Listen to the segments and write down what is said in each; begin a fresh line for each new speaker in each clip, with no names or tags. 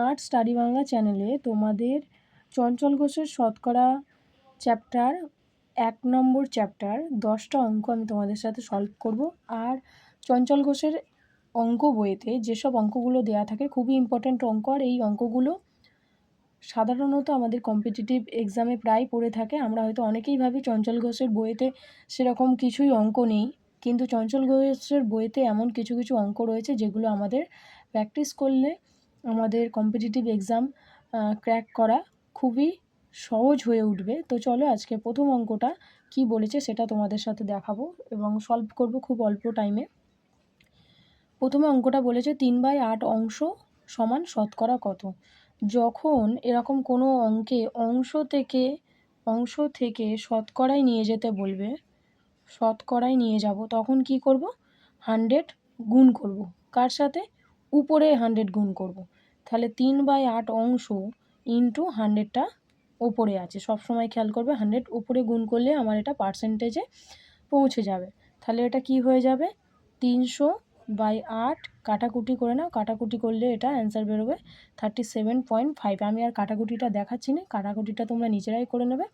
Smart study Bangla চ্যানেলে তোমাদের চঞ্চল ঘোষের শতকরা চ্যাপ্টার 1 নম্বর চ্যাপ্টার 10টা অঙ্ক আমি তোমাদের সাথে সলভ করব। আর চঞ্চল ঘোষের অঙ্ক বইতে যেসব অঙ্কগুলো দেওয়া থাকে খুবই ইম্পর্ট্যান্ট অঙ্ক, আর এই অঙ্কগুলো সাধারণত আমাদের কম্পিটিটিভ এক্সামে প্রায় পড়ে থাকে। আমরা হয়তো অনেকেই ভাবি চঞ্চল ঘোষের বইতে সেরকম কিছুই অঙ্ক নেই, কিন্তু চঞ্চল ঘোষের বইতে এমন কিছু কিছু অঙ্ক রয়েছে যেগুলো আমাদের প্র্যাকটিস করলে আমাদের কম্পিটিটিভ এক্সাম ক্র্যাক করা খুবই সহজ হয়ে উঠবে। তো চলো আজকে প্রথম অঙ্কটা কি বলেছে সেটা তোমাদের সাথে দেখাবো এবং সলভ করব খুব অল্প টাইমে। প্রথমে অঙ্কটা বলেছে 3/8 অংশ সমান শতকরা কত। যখন এরকম কোনো অঙ্কে অংশ থেকে শতকরায় নিয়ে যেতে বলবে, শতকরায় নিয়ে যাব, তখন কি করব? 100 গুণ করব। কার সাথে? উপরে 100 গুণ করব। তাহলে 3/8 অংশ ইন্টু 100টা ওপরে আছে, সবসময় খেয়াল করবে 100 উপরে গুণ করলে আমার এটা পার্সেন্টেজে পৌঁছে যাবে। তাহলে এটা কি হয়ে যাবে? 300/8, কাটাকুটি করে নাও, কাটাকুটি করলে এটা অ্যান্সার বেরোবে 37.5। আমি আর কাটাকুটিটা দেখাচ্ছি না, কাটাকুটিটা তোমরা নিজেরাই করে নেবে।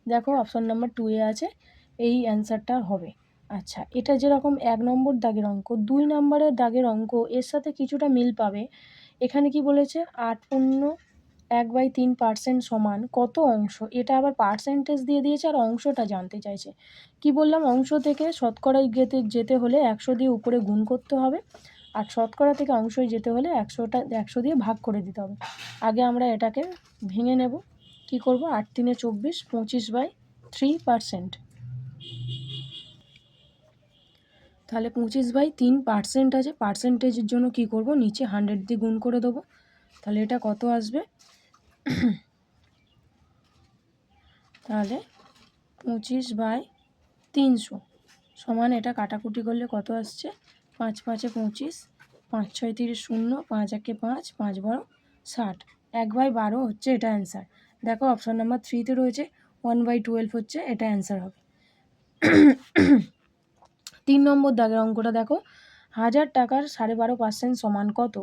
দেখো অপশান নাম্বার 2 এ আছে, এই অ্যান্সারটা হবে। আচ্ছা, এটা যেরকম 1 নম্বর দাগের অঙ্ক, 2 নম্বরের দাগের অঙ্ক এর সাথে কিছুটা মিল পাবে। এখানে কি বলেছে? 8.1/3% সমান কত অংশ। এটা আবার পার্সেন্টেজ দিয়ে দিয়েছে আর অংশটা জানতে চাইছে। কি বললাম? অংশ থেকে শতকরায় যেতে হলে 100 দিয়ে উপরে গুণ করতে হবে, আর শতকরা থেকে অংশই যেতে হলে 100 দিয়ে ভাগ করে দিতে হবে। আগে আমরা এটাকে ভেঙে নেব। কি করব? 8 × 3 = 24, 25/3%। তাহলে 25/3% আছে। পার্সেন্টেজের জন্য কি করব? নিচে 100 দিয়ে গুণ করে দেবো। তাহলে এটা কত আসবে? তাহলে 25/300 সমান, এটা কাটাকুটি করলে কত আসছে? 5 × 5 = 25, 5 × 6 = 30, 0, 5 × 1 = 5, 5 × 12 = 60, 1/12 হচ্ছে এটা অ্যান্সার। দেখো অপশান নাম্বার 3তে রয়েছে 1/12 হচ্ছে এটা অ্যান্সার হবে। 3 নম্বর দাগের অঙ্কটা দেখো, 1000 টাকার 12.5% সমান কত।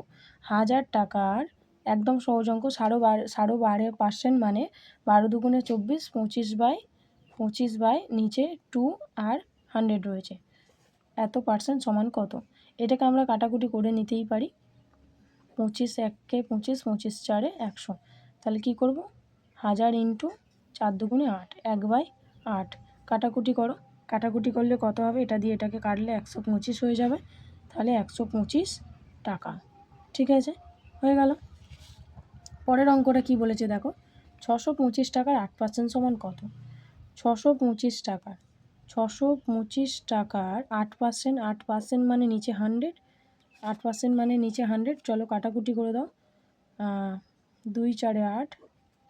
1000 টাকার একদম সহজ অঙ্ক, 12.5% মানে 12 × 2 = 24, 25/25 নিচে 2 আর 100 রয়েছে, এত পার্সেন্ট সমান কত। এটাকে আমরা কাটাকুটি করে নিতেই পারি। 25 × 1 = 25, 25 × 4 = 100। তাহলে কি করব? 1000 × 4 × 2 = 8, 1/8। কাটাকুটি করো, কাটাকুটি করলে কত হবে? এটা দিয়ে এটাকে কাটলে 125 হয়ে যাবে। তাহলে 125 টাকা। ঠিক আছে, হয়ে গেল। পরের অঙ্কটা কি বলেছে দেখো, 625 টাকার 8% সমান কত। 625 টাকার 8%, 8% মানে নিচে 100, 8% মানে নিচে 100। চলো কাটাকুটি করে দাও। 2 × 4 = 8,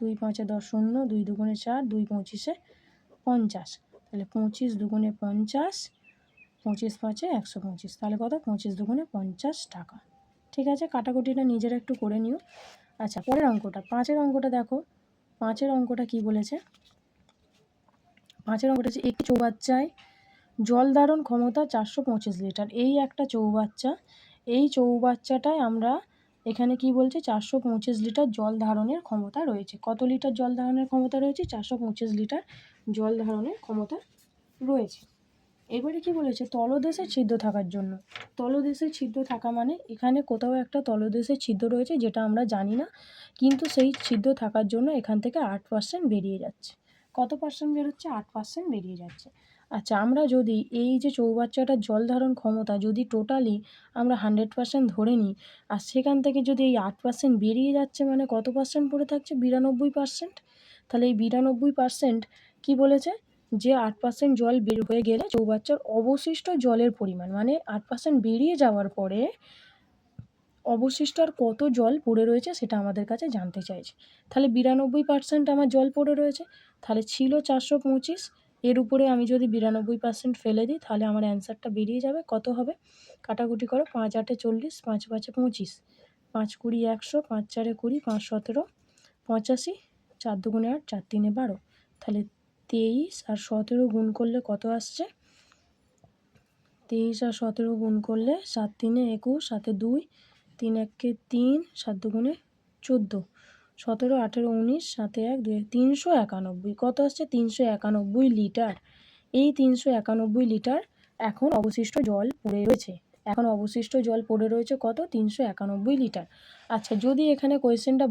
2 × 5 = 10, 0, 2 × 2 = 4, 2 × 25 = 50। তাহলে 25 × 2 = 50, 25 × 5 = 125। তাহলে কত? 25 × 2 = 50 টাকা। ঠিক আছে, কাটাকুটিটা নিজেরা একটু করে নিও। আচ্ছা, পরের অঙ্কটা 5-এর অঙ্কটা দেখো। 5-এর অঙ্কটা কি বলেছে? 5-এর অঙ্কটা হচ্ছে, একটি চৌবাচ্চায় জল ধারণ ক্ষমতা 425 লিটার। এই একটা চৌবাচ্চা, এই চৌবাচ্চাটায় আমরা এখানে কি বলছে? 425 লিটার জল ধারণের ক্ষমতা রয়েছে। কত লিটার জল ধারণের ক্ষমতা রয়েছে? 425 লিটার জল ধারণের ক্ষমতা রয়েছে। এবারে কি বলেছে? তলদেশে ছিদ্র থাকার জন্য। তলদেশে ছিদ্র থাকা মানে এখানে কোথাও একটা তলদেশে ছিদ্র রয়েছে যেটা আমরা জানি না, কিন্তু সেই ছিদ্র থাকার জন্য এখান থেকে 8% বেরিয়ে যাচ্ছে। কত পার্সেন্ট বেরোচ্ছে? 8% বেরিয়ে যাচ্ছে। আচ্ছা, আমরা যদি এই যে চৌবাচ্চাটার জল ধারণ ক্ষমতা যদি টোটালি আমরা 100% ধরে নিই, আর সেখান থেকে যদি এই 8% বেরিয়ে যাচ্ছে মানে কত পার্সেন্ট পড়ে থাকছে? 92%। তাহলে এই 92% কি বলেছে? যে 8% জল বের হয়ে গেলে চৌবাচ্চার অবশিষ্ট জলের পরিমাণ, মানে 8% বেরিয়ে যাওয়ার পরে অবশিষ্ট আর কত জল পড়ে রয়েছে সেটা আমাদের কাছে জানতে চাইছে। তাহলে 92% আমার জল পড়ে রয়েছে। তাহলে ছিল 425, এর উপরে আমি যদি 92% ফেলে দিই তাহলে আমার অ্যান্সারটা বেরিয়ে যাবে। কত হবে? কাটাকুটি করো। 5 × 8 = 40, 5 × 5 = 25, 5 × 20 = 100, 5 × 4 = 20, 5 × 17 = 85, 4 × 2 = 8, 4 × 3 = 12। তাহলে 23 আর 17 গুণ করলে কত আসছে? 23 আর 17 গুণ করলে 7 × 3 = 21, 7 × 2 = 3, 1 × 3, 7 × 2 = 14, 17, 18, 19, 7, 1, 2, 391। কত আসছে? 391 লিটার। এই 391 লিটার এখন অবশিষ্ট জল পড়ে রয়েছে। কত? 391 লিটার। আচ্ছা, যদি এখানে কোয়েশ্চেনটা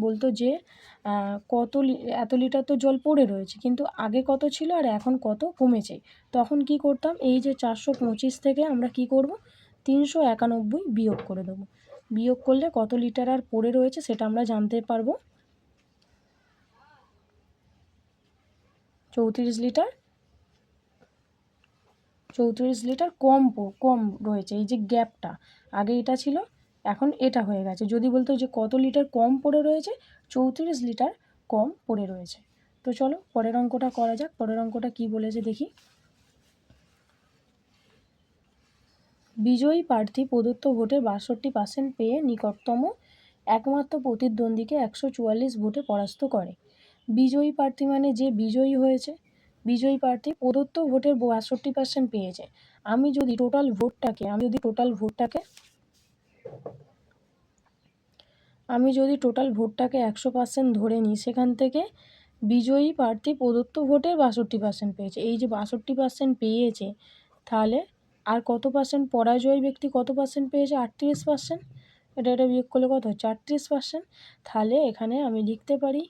বলতো যে এত লিটার তো জল পড়ে রয়েছে, কিন্তু আগে কত ছিল আর এখন কত কমেছে, তখন কি করতাম? এই যে 425 থেকে আমরা কি করব? 391 বিয়োগ করে দেবো। বিয়োগ করলে কত লিটার আর পড়ে রয়েছে সেটা আমরা জানতে পারবো। 34 লিটার কম রয়েছে। এই যে গ্যাপটা, আগে এটা ছিল, এখন এটা হয়ে গেছে। যদি বলতো যে কত লিটার কম পড়ে রয়েছে, 34 লিটার কম পড়ে রয়েছে। তো চলো পরের অঙ্কটা করা যাক। পরের অঙ্কটা কি বলেছে দেখি। বিজয়ী প্রার্থী প্রদত্ত ভোটের 62% পেয়ে নিকটতম একমাত্র প্রতিদ্বন্দ্বীকে 144 ভোটে পরাস্ত করে। বিজয়ী প্রার্থী মানে যে বিজয়ী হয়েছে, বিজয়ী প্রার্থী প্রদত্ত ভোটের 62% পেয়েছে। আমি যদি টোটাল ভোটটাকে 100% ধরে নিই, সেখান থেকে বিজয়ী প্রার্থী প্রদত্ত ভোটের 62% পেয়েছে। এই যে 62% পেয়েছে, তাহলে আর কত পার্সেন্ট পরাজয় ব্যক্তি কত পার্সেন্ট পেয়েছে? 38%। এটা বিয়োগ করলে কত হচ্ছে? 38%। তাহলে এখানে আমি লিখতে পারি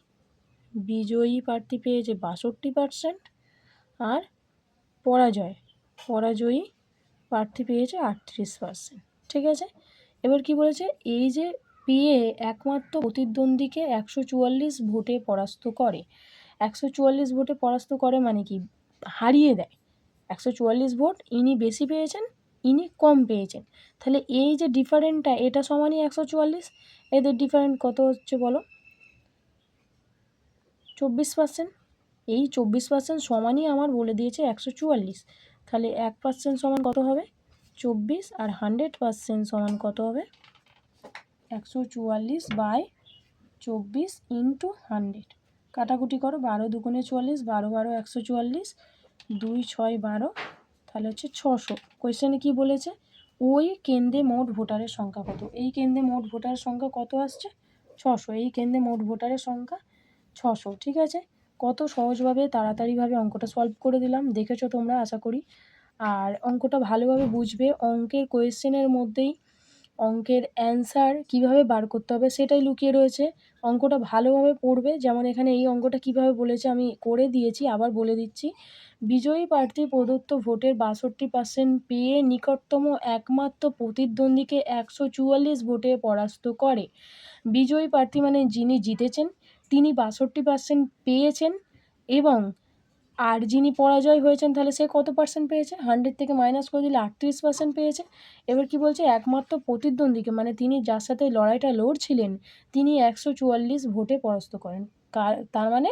বিজয়ী প্রার্থী পেয়েছে 62% আর পরাজয়ী প্রার্থী পেয়েছে 38%। ঠিক আছে, এবার কি বলেছে? এই যে পেয়ে একমাত্র প্রতিদ্বন্দ্বীকে 144 ভোটে পরাস্ত করে। 144 ভোটে পরাস্ত করে মানে কি? হারিয়ে দেয়। 144 ভোট ইনি বেশি পেয়েছেন, ইনি কম পেয়েছেন। তাহলে এই যে ডিফারেন্টটা, এটা সমানই 144। এদের ডিফারেন্ট কত হচ্ছে বলো? 24%। এই 24% সমানই আমার বলে দিয়েছে 144। তাহলে 1% সমান কত হবে? 24। আর 100% সমান কত হবে? 144/24 ইন্টু 100। কাটাকুটি করো, 12 দুগুণে 44, 12 12 144, 2 6 12, তাহলে হচ্ছে 600। কোয়েশ্চেনে কি বলেছে? ওই কেন্দ্রে মোট ভোটারের সংখ্যা কত? এই কেন্দ্রে মোট ভোটারের সংখ্যা কত আসছে? 600। এই কেন্দ্রে মোট ভোটারের সংখ্যা 600। ঠিক আছে, কত সহজভাবে তাড়াতাড়িভাবে অঙ্কটা সলভ করে দিলাম, দেখেছো তোমরা আশা করি। আর অঙ্কটা ভালোভাবে বুঝবে। অঙ্কের কোয়েশ্চেনের মধ্যেই অঙ্কের অ্যান্সার কিভাবে বার করতে হবে সেটাই লুকিয়ে রয়েছে। অঙ্কটা ভালোভাবে পড়বে। যেমন এখানে এই অঙ্কটা কিভাবে বলেছে আমি করে দিয়েছি, আবার বলে দিচ্ছি। বিজয়ী প্রার্থী প্রদত্ত ভোটের 62% পেয়ে নিকটতম একমাত্র প্রতিদ্বন্দ্বীকে 144 ভোটে পরাস্ত করে। বিজয়ী প্রার্থী মানে যিনি জিতেছেন, তিনি 62% পেয়েছেন, এবং আর যিনি পরাজয় হয়েছেন তাহলে সে কত পার্সেন্ট পেয়েছে? 100 থেকে মাইনাস করে দিলে 38% পেয়েছে। এবার কি বলছে? একমাত্র প্রতিদ্বন্দ্বীকে, মানে তিনি যার সাথে লড়াইটা লড়ছিলেন, তিনি 144 ভোটে পরাস্ত করেন। তার মানে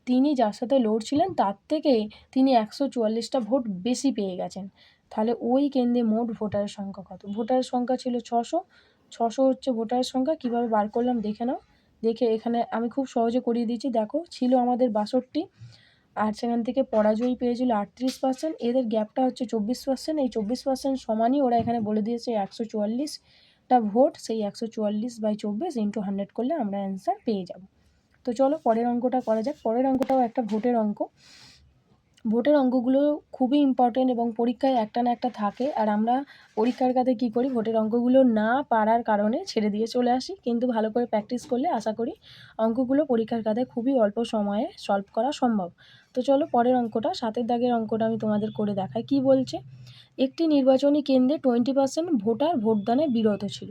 তিনি যার সাথে লড়ছিলেন তার থেকে তিনি 144টা ভোট বেশি পেয়ে গেছেন। তাহলে ওই কেন্দ্রে মোট ভোটারের সংখ্যা কত? ভোটারের সংখ্যা ছিল 600। 600 হচ্ছে ভোটারের সংখ্যা। কীভাবে বার করলাম দেখে নাও। দেখে এখানে আমি খুব সহজে করিয়ে দিয়েছি। দেখো, ছিল আমাদের 62, আর সেখান থেকে পরাজয়ী পেয়েছিল 38%। এদের গ্যাপটা হচ্ছে 24%। এই 24% সমানই ওরা এখানে বলে দিয়েছে 144টা ভোট। সেই 144/24 ইন্টু 100 করলে আমরা অ্যান্সার পেয়ে যাব। তো চলো পরের অঙ্কটা করা যাক। পরের অঙ্কটাও একটা ভোটের অঙ্ক। ভোটের অঙ্কগুলো খুবই ইম্পর্টেন্ট এবং পরীক্ষায় একটা না একটা থাকে। আর আমরা পরীক্ষার কাজে কী করি? ভোটের অঙ্কগুলো না পারার কারণে ছেড়ে দিয়ে চলে আসি, কিন্তু ভালো করে প্র্যাকটিস করলে আশা করি অঙ্কগুলো পরীক্ষার কাজে খুবই অল্প সময়ে সলভ করা সম্ভব। তো চলো পরের অঙ্কটা, 7 দাগের অঙ্কটা আমি তোমাদের করে দেখাই। কি বলছে? একটি নির্বাচনী কেন্দ্রে 20% ভোটার ভোটদানে বিরত ছিল।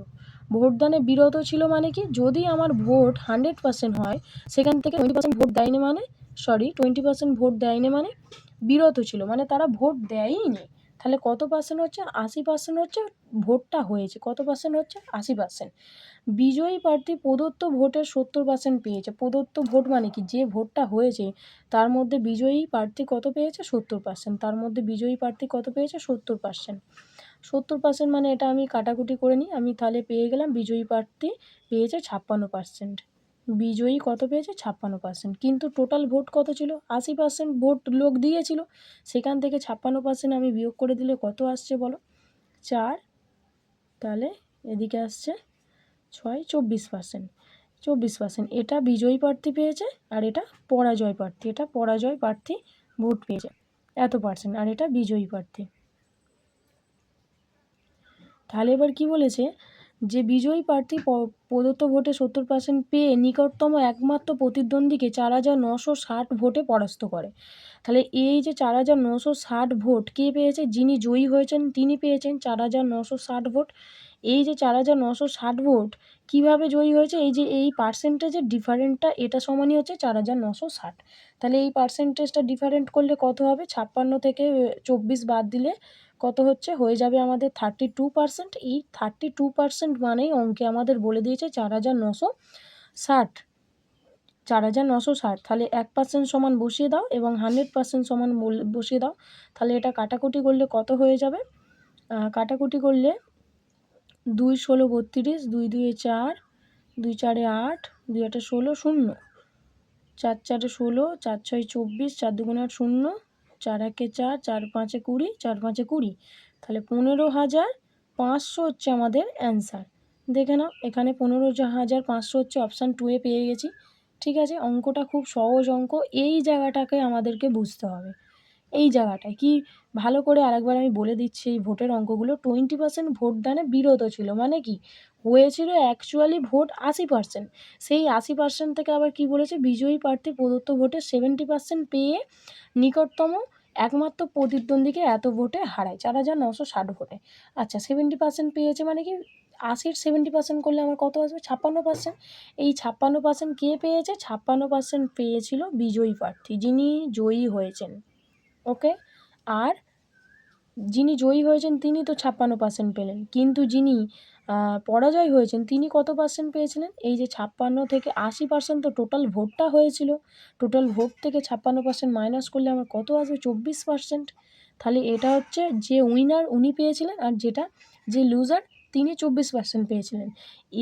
ভোটদানে বিরত ছিল মানে কি? যদি আমার ভোট 100% হয়, সেখান থেকে 20% ভোট দেয়নি মানে 20% ভোট দেয়নি মানে বিরত ছিল, মানে তারা ভোট দেয়ই নি। তাহলে কত পার্সেন্ট হচ্ছে? 80% হচ্ছে ভোটটা হয়েছে। কত পার্সেন্ট হচ্ছে? 80%। বিজয়ী প্রার্থী প্রদত্ত ভোটের 70% পেয়েছে। প্রদত্ত ভোট মানে কি? যে ভোটটা হয়েছে তার মধ্যে বিজয়ী প্রার্থী কত পেয়েছে? 70%। তার মধ্যে বিজয়ী প্রার্থী কত পেয়েছে? 70%। 70% মানে এটা আমি কাটাকুটি করে নিই, আমি তাহলে পেয়ে গেলাম বিজয়ী প্রার্থী পেয়েছে 56%। বিজয়ী কত পেয়েছে? 56%। কিন্তু টোটাল ভোট কত ছিল? 80% ভোট লোক দিয়েছিল। সেখান থেকে 56% আমি বিয়োগ করে দিলে কত আসছে বলো? 4। তাহলে এদিকে আসছে 6 24%, 24%। এটা বিজয়ী প্রার্থী পেয়েছে আর এটা পরাজয় প্রার্থী, এটা পরাজয় প্রার্থী ভোট পেয়েছে এত পার্সেন্ট, আর এটা বিজয়ী প্রার্থী। তাহলে এবার কি বলেছে, যে বিজয়ী প্রার্থী প্রদত্ত ভোটে 70% পেয়ে নিকটতম একমাত্র প্রতিদ্বন্দ্বীকে 4960 ভোটে পরাস্ত করে। তাহলে এই যে 4960 ভোট কে পেয়েছে, যিনি জয়ী হয়েছেন তিনি পেয়েছেন 4960 ভোট। এই যে 4960 ভোট কিভাবে জয়ী হয়েছে, এই যে এই পার্সেন্টেজের ডিফারেন্টটা এটা সমানই হচ্ছে 4960। তাহলে এই পার্সেন্টেজটা ডিফারেন্ট করলে কত হবে, 56 থেকে 24 বাদ দিলে কত হচ্ছে, হয়ে যাবে আমাদের 32%। এই 32% মানেই অঙ্কে আমাদের বলে দিয়েছে 4960, 4960। তাহলে 1% সমান বসিয়ে দাও এবং 100% সমান বসিয়ে দাও। তাহলে এটা কাটাকুটি করলে কত হয়ে যাবে, কাটাকুটি করলে 2 16 32, 2 2 4, 2 4 8, 2 8 16, 0, 4 4 16, 4 6 24, 4 2 8 0, 4 1 4, 4 5 20, 4 5 20। তাহলে 15,500 হচ্ছে আমাদের অ্যান্সার। দেখে নাও এখানে 15,500 হচ্ছে, অপশান 2 এ পেয়ে গেছি। ঠিক আছে, অঙ্কটা খুব সহজ অঙ্ক, এই জায়গাটাকে আমাদেরকে বুঝতে হবে। এই জায়গাটায় কি ভালো করে আরেকবার আমি বলে দিচ্ছি, এই ভোটের অঙ্কগুলো 20% ভোটদানে বিরত ছিল, মানে কি হয়েছিল অ্যাকচুয়ালি ভোট 80%। সেই 80% থেকে আবার কি বলেছে, বিজয়ী প্রার্থী প্রদত্ত ভোটে 70% পেয়ে নিকটতম একমাত্র প্রতিদ্বন্দ্বীকে এত ভোটে হারায়, 4960 ভোটে। আচ্ছা 70% পেয়েছে মানে কি, 80-র 70% করলে আমার কত আসবে, 56%। এই 56% কে পেয়েছে, 56% পেয়েছিল বিজয়ী প্রার্থী, যিনি জয়ী হয়েছেন। ওকে, আর যিনি জয়ী হয়েছেন তিনি তো 56% পেলেন, কিন্তু যিনি পরাজয় হয়েছেন তিনি কত পার্সেন্ট পেয়েছিলেন, এই যে 56 থেকে 80% তো টোটাল ভোটটা হয়েছিল, টোটাল ভোট থেকে 56% মাইনাস করলে আমার কত আসবে, 24%। তাহলে এটা হচ্ছে যে উইনার উনি পেয়েছিলেন, আর যেটা যে লুজার তিনি 24% পেয়েছিলেন।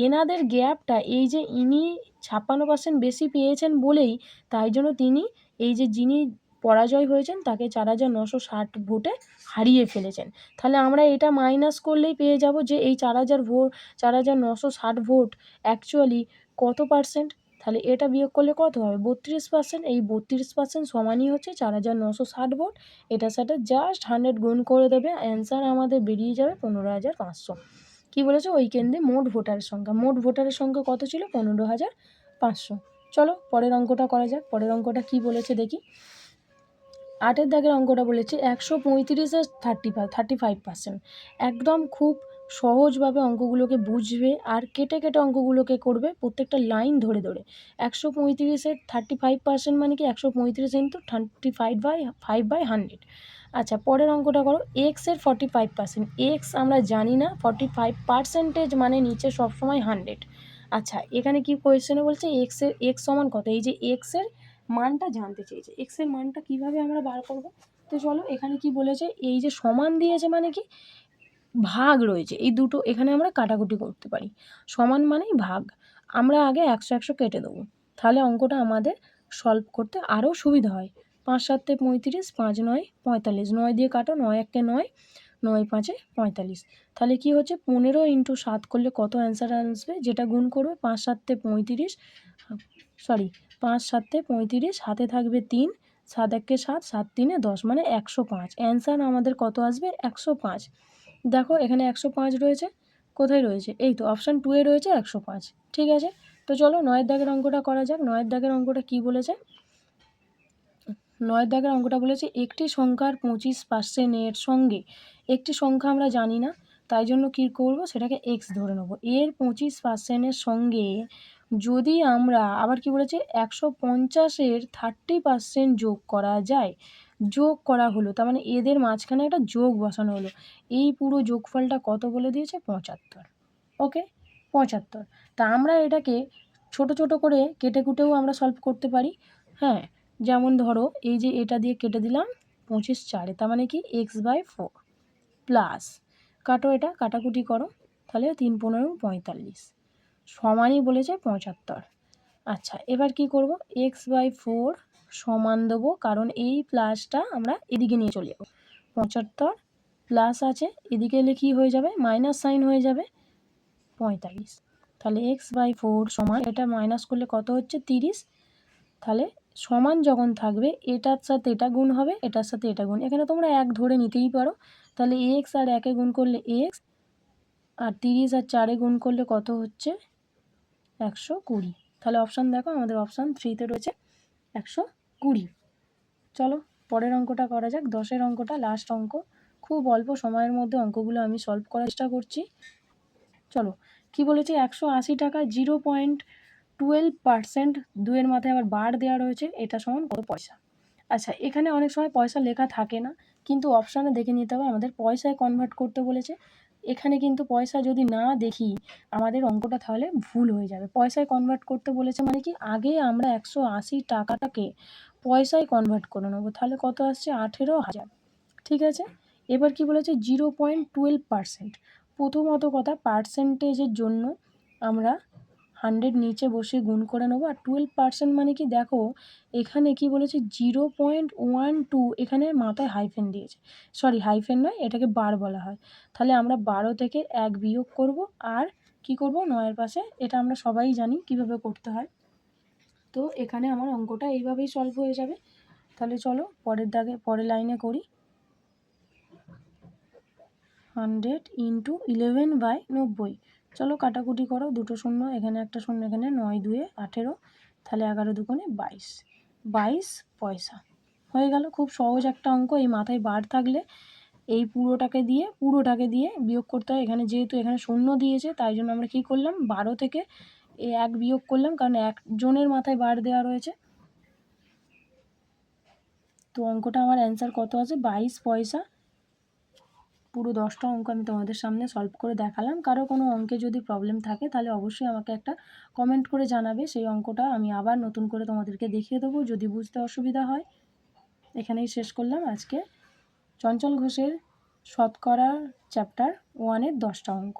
এনাদের গ্যাপটা, এই যে ইনি 56% বেশি পেয়েছেন বলেই, তাই জন্য তিনি এই যে যিনি পরাজয় হয়েছেন তাকে 4960 ভোটে হারিয়ে ফেলেছেন। তাহলে আমরা এটা মাইনাস করলেই পেয়ে যাব যে এই 4960 ভোট অ্যাকচুয়ালি কত পার্সেন্ট। তাহলে এটা বিয়োগ করলে কত হবে, 32%। এই 32% সমানই হচ্ছে 4960 ভোট। এটার সাথে জাস্ট 100 গুণ করে দেবে, অ্যান্সার আমাদের বেরিয়ে যাবে 15,500। কী বলেছে, ওই কেন্দ্রে মোট ভোটারের সংখ্যা, মোট ভোটারের সংখ্যা কত ছিল, 15,500। চলো পরের অঙ্কটা করা যাক। পরের অঙ্কটা কি বলেছে দেখি। 8 দাগের অঙ্কটা বলেছে 135-এর 35%। একদম খুব সহজভাবে অঙ্কগুলোকে বুঝবে আর কেটে কেটে অঙ্কগুলোকে করবে, প্রত্যেকটা লাইন ধরে ধরে। 135-এর 35% মানে কি, 135 ইন্টু 35/5/100। আচ্ছা পরের অঙ্কটা করো, এক্সের 45%। এক্স আমরা জানি না, 45% মানে নিচে সবসময় 100। আচ্ছা এখানে কি কোয়েশ্চেনে বলছে, এক্স সমান কত, এই যে এক্সের মানটা জানতে চেয়েছে। এক্সের মানটা কিভাবে আমরা বার করব, তো চলো এখানে কি বলেছে, এই যে সমান দিয়েছে মানে কি ভাগ রয়েছে, এই দুটো এখানে আমরা কাটাকুটি করতে পারি, সমান মানেই ভাগ। আমরা আগে 100 কেটে দেবো, তাহলে অঙ্কটা আমাদের সলভ করতে আরও সুবিধা হয়। 5 7 35, 5 9 45, 9 দিয়ে কাটো, 9 1 9, 9 5 45। তাহলে কি হচ্ছে, 15 × 7 করলে কত অ্যান্সার আসবে, যেটা গুণ করবে 5 7 35, সরি 5 7 35, হাতে থাকবে 3, 7 1 7, 7 3 10, মানে 105। অ্যান্সার আমাদের কত আসবে, 105। দেখো এখানে 105 রয়েছে, কোথায় রয়েছে, এই তো অপশান 2 এ রয়েছে 105। ঠিক আছে, তো চলো 9 দাগের অঙ্কটা করা যাক। 9 দাগের অঙ্কটা কি বলেছে, 9 দাগের অঙ্কটা বলেছে একটি সংখ্যার 25%-এর সঙ্গে একটি সংখ্যা আমরা জানি না, তাই জন্য কী করব, সেটাকে এক্স ধরে নেব। এর 25%-এর সঙ্গে যদি আমরা আবার কি বলেছে, 150-এর 30% যোগ করা যায়, যোগ করা হলো, তার মানে এদের মাঝখানে একটা যোগ বসানো হলো, এই পুরো যোগফলটা কত বলে দিয়েছে, 75। ওকে 75। তা আমরা এটাকে ছোট ছোট করে কেটে কুটেও আমরা সলভ করতে পারি। হ্যাঁ, যেমন ধরো এই যে এটা দিয়ে কেটে দিলাম 25 4, তার মানে কি x/4 প্লাস, কাটো এটা কাটাকুটি করো, তাহলে 3 15 45 সমানই বলেছে 75। আচ্ছা এবার কি করব, x/4 সমান দেবো, কারণ এই প্লাসটা আমরা এদিকে নিয়ে চলে যাবো, 75 প্লাস আছে, এদিকে এলে কী হয়ে যাবে, মাইনাস সাইন হয়ে যাবে 45। তাহলে x/4 সমান, এটা মাইনাস করলে কত হচ্ছে 30। তাহলে সমান যখন থাকবে এটার সাথে এটা গুণ হবে, এটার সাথে এটা গুণ, এখানে তোমরা 1 ধরে নিতেই পারো। তাহলে x আর 1 গুণ করলে x, আর 30 আর 4 গুণ করলে কত হচ্ছে 120। তাহলে অপশান দেখো, আমাদের অপশান 3তে রয়েছে 120। চলো পরের অঙ্কটা করা যাক, 10-এর অঙ্কটা, লাস্ট অঙ্ক। খুব অল্প সময়ের মধ্যে অঙ্কগুলো আমি সলভ করার চেষ্টা করছি। চলো কি বলেছে, 180 টাকা 0.12%, 2-এর মাথায় আবার বার দেওয়া রয়েছে, এটা সমান কত পয়সা। আচ্ছা, এখানে অনেক সময় পয়সা লেখা থাকে না, কিন্তু অপশানে দেখে নিতে হবে, আমাদের পয়সায় কনভার্ট করতে বলেছে। এখানে কিন্তু পয়সা যদি না দেখি আমাদের অঙ্কটা তাহলে ভুল হয়ে যাবে। পয়সায় কনভার্ট করতে বলেছে মানে কি, আগে আমরা 180 টাকাটাকে পয়সায় কনভার্ট করে নেবো, তাহলে কত আসছে 18,000। ঠিক আছে, এবার কি বলেছে 0.12%। প্রথমত কথা, পার্সেন্টেজের জন্য আমরা 100 নিচে বসে গুণ করে নেবো, আর 12% মানে কি দেখো, এখানে কি বলেছে 0.12, এখানে মাথায় হাইফেন দিয়েছে, সরি হাইফেন নয়, এটাকে বার বলা হয়। তাহলে আমরা 12 থেকে 1 বিয়োগ করব, আর কি করব 9-এর পাশে, এটা আমরা সবাই জানি কিভাবে করতে হয়। তো এখানে আমার অঙ্কটা এইভাবেই সলভ হয়ে যাবে। তাহলে চলো পরের লাইনে করি। 100 × 11/90। চলো কাটাকুটি করো, দুটো শূন্য এখানে, একটা শূন্য এখানে, 9×2 18, তাহলে 11×2 22, 22 পয়সা হয়ে গেল। খুব সহজ একটা অঙ্ক, এই মাথায় বার থাকলে এই পুরোটাকে দিয়ে বিয়োগ করতে হয়। এখানে যেহেতু এখানে শূন্য দিয়েছে, তাই জন্য আমরা কি করলাম 12 থেকে 1 বিয়োগ করলাম, কারণ একজনের মাথায় বার দেওয়া রয়েছে। তো অঙ্কটা আমার অ্যান্সার কত আছে 22 পয়সা। পুরো 10টা অঙ্ক আমি তোমাদের সামনে সলভ করে দেখালাম। কারো কোনো অঙ্কে যদি প্রবলেম থাকে তাহলে অবশ্যই আমাকে একটা কমেন্ট করে জানাবে, সেই অঙ্কটা আমি আবার নতুন করে তোমাদেরকে দেখিয়ে দেবো যদি বুঝতে অসুবিধা হয়। এখানেই শেষ করলাম আজকে চঞ্চল ঘোষের শতকরা চ্যাপ্টার 1-এর 10টা অঙ্ক।